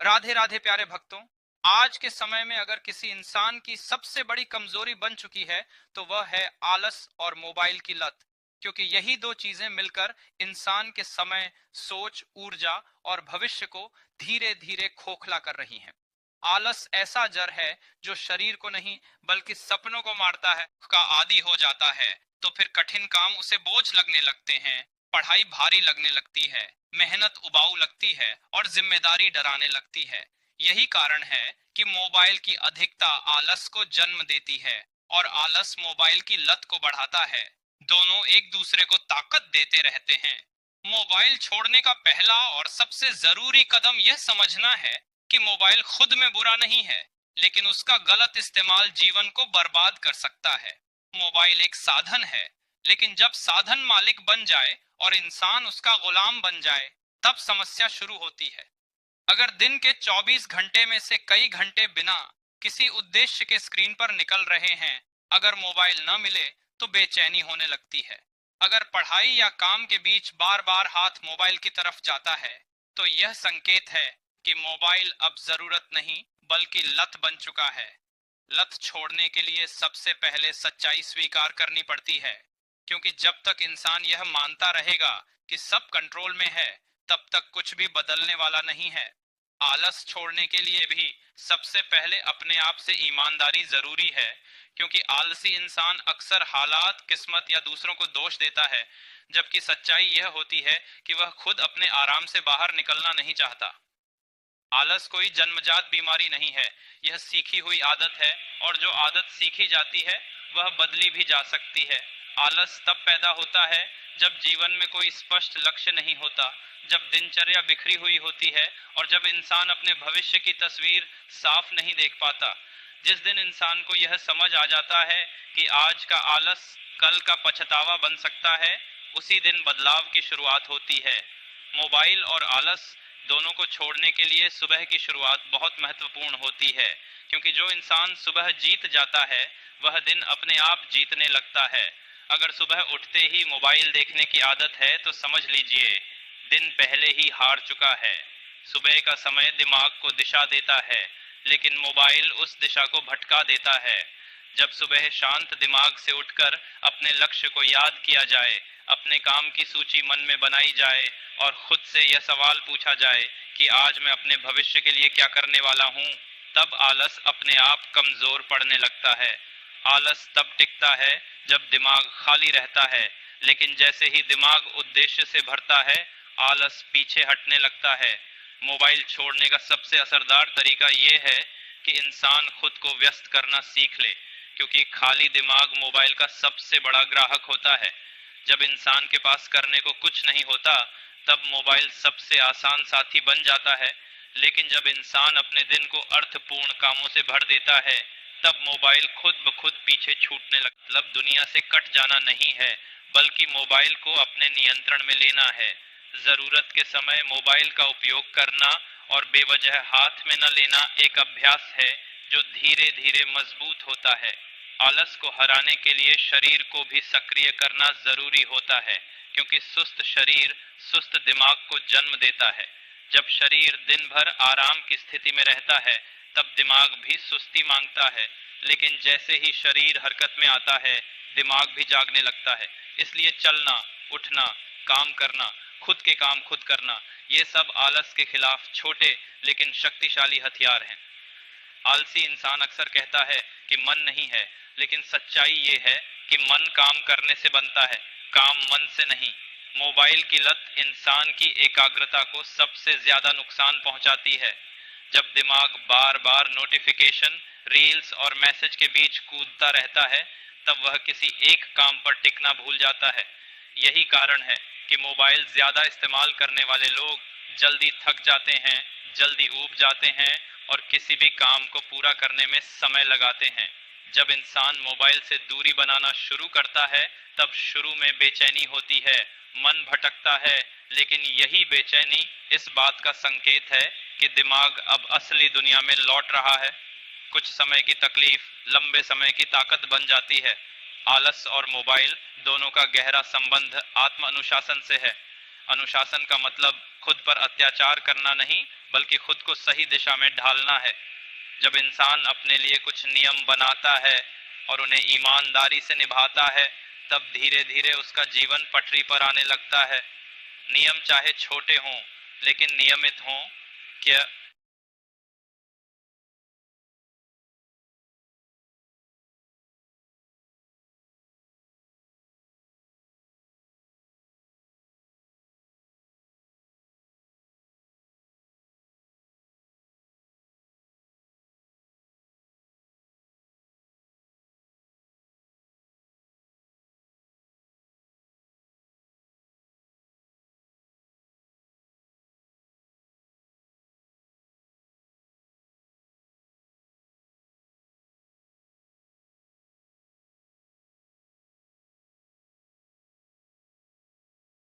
राधे राधे प्यारे भक्तों। आज के समय में अगर किसी इंसान की सबसे बड़ी कमजोरी बन चुकी है तो वह है आलस और मोबाइल की लत। क्योंकि यही दो चीजें मिलकर इंसान के समय, सोच, ऊर्जा और भविष्य को धीरे धीरे खोखला कर रही हैं। आलस ऐसा जर है जो शरीर को नहीं बल्कि सपनों को मारता है, का आदी हो जाता है। तो फिर कठिन काम उसे बोझ लगने लगते हैं, पढ़ाई भारी लगने लगती है, मेहनत उबाऊ लगती है और जिम्मेदारी डराने लगती है। यही कारण है कि मोबाइल की अधिकता आलस को जन्म देती है और आलस मोबाइल की लत को बढ़ाता है। दोनों एक दूसरे को ताकत देते रहते हैं। मोबाइल छोड़ने का पहला और सबसे जरूरी कदम यह समझना है कि मोबाइल खुद में बुरा नहीं है, लेकिन उसका गलत इस्तेमाल जीवन को बर्बाद कर सकता है। मोबाइल एक साधन है, लेकिन जब साधन मालिक बन जाए और इंसान उसका गुलाम बन जाए, तब समस्या शुरू होती है। अगर दिन के 24 घंटे में से कई घंटे बिना किसी उद्देश्य के स्क्रीन पर निकल रहे हैं, अगर मोबाइल न मिले तो बेचैनी होने लगती है। अगर पढ़ाई या काम के बीच बार बार हाथ मोबाइल की तरफ जाता है, तो यह संकेत है कि मोबाइल अब जरूरत नहीं बल्कि लत बन चुका है। लत छोड़ने के लिए सबसे पहले सच्चाई स्वीकार करनी पड़ती है, क्योंकि जब तक इंसान यह मानता रहेगा कि सब कंट्रोल में है, तब तक कुछ भी बदलने वाला नहीं है। आलस छोड़ने के लिए भी सबसे पहले अपने आप से ईमानदारी जरूरी है, क्योंकि आलसी इंसान अक्सर हालात, किस्मत या दूसरों को दोष देता है, जबकि सच्चाई यह होती है कि वह खुद अपने आराम से बाहर निकलना नहीं चाहता। आलस कोई जन्मजात बीमारी नहीं है, यह सीखी हुई आदत है, और जो आदत सीखी जाती है वह बदली भी जा सकती है। आलस तब पैदा होता है जब जीवन में कोई स्पष्ट लक्ष्य नहीं होता, जब दिनचर्या बिखरी हुई होती है और जब इंसान अपने भविष्य की तस्वीर साफ नहीं देख पाता। जिस दिन इंसान को यह समझ आ जाता है कि आज का आलस कल का पछतावा बन सकता है, उसी दिन बदलाव की शुरुआत होती है। मोबाइल और आलस दोनों को छोड़ने के लिए सुबह की शुरुआत बहुत महत्वपूर्ण होती है, क्योंकि जो इंसान सुबह जीत जाता है वह दिन अपने आप जीतने लगता है। अगर सुबह उठते ही मोबाइल देखने की आदत है तो समझ लीजिए दिन पहले ही हार चुका है। सुबह का समय दिमाग को दिशा देता है, लेकिन मोबाइल उस दिशा को भटका देता है। जब सुबह शांत दिमाग से उठकर अपने लक्ष्य को याद किया जाए, अपने काम की सूची मन में बनाई जाए और खुद से यह सवाल पूछा जाए कि आज मैं अपने भविष्य के लिए क्या करने वाला हूँ, तब आलस अपने आप कमजोर पड़ने लगता है। आलस तब टिकता है जब दिमाग खाली रहता है, लेकिन जैसे ही दिमाग उद्देश्य से भरता है, आलस पीछे हटने लगता है। मोबाइल छोड़ने का सबसे असरदार तरीका यह है कि इंसान खुद को व्यस्त करना सीख ले, क्योंकि खाली दिमाग मोबाइल का सबसे बड़ा ग्राहक होता है। जब इंसान के पास करने को कुछ नहीं होता, तब मोबाइल सबसे आसान साथी बन जाता है। लेकिन जब इंसान अपने दिन को अर्थपूर्ण कामों से भर देता है, तब मोबाइल खुद ब खुद पीछे छूटने लगता है। मतलब दुनिया से कट जाना नहीं है, बल्कि मोबाइल को अपने नियंत्रण में लेना है। जरूरत के समय मोबाइल का उपयोग करना और बेवजह हाथ में न लेना एक अभ्यास है जो धीरे धीरे मजबूत होता है। आलस को हराने के लिए शरीर को भी सक्रिय करना जरूरी होता है, क्योंकि सुस्त शरीर सुस्त दिमाग को जन्म देता है। जब शरीर दिन भर आराम की स्थिति में रहता है, तब दिमाग भी सुस्ती मांगता है। लेकिन जैसे ही शरीर हरकत में आता है, दिमाग भी जागने लगता है। इसलिए चलना, उठना, काम करना, खुद के काम खुद करना, ये सब आलस के खिलाफ छोटे लेकिन शक्तिशाली हथियार हैं। आलसी इंसान अक्सर कहता है कि मन नहीं है, लेकिन सच्चाई ये है कि मन काम करने से बनता है, काम मन से नहीं। मोबाइल की लत इंसान की एकाग्रता को सबसे ज्यादा नुकसान पहुंचाती है। जब दिमाग बार बार नोटिफिकेशन, रील्स और मैसेज के बीच कूदता रहता है, तब वह किसी एक काम पर टिकना भूल जाता है। यही कारण है कि मोबाइल ज्यादा इस्तेमाल करने वाले लोग जल्दी थक जाते हैं, जल्दी ऊब जाते हैं और किसी भी काम को पूरा करने में समय लगाते हैं। जब इंसान मोबाइल से दूरी बनाना शुरू करता है, तब शुरू में बेचैनी होती है, मन भटकता है, लेकिन यही बेचैनी इस बात का संकेत है कि दिमाग अब असली दुनिया में लौट रहा है। कुछ समय की तकलीफ लंबे समय की ताकत बन जाती है। आलस और मोबाइल दोनों का गहरा संबंध आत्म अनुशासन से है। अनुशासन का मतलब खुद पर अत्याचार करना नहीं, बल्कि खुद को सही दिशा में ढालना है। जब इंसान अपने लिए कुछ नियम बनाता है और उन्हें ईमानदारी से निभाता है, तब धीरे धीरे उसका जीवन पटरी पर आने लगता है। नियम चाहे छोटे हों, लेकिन नियमित हों, क्या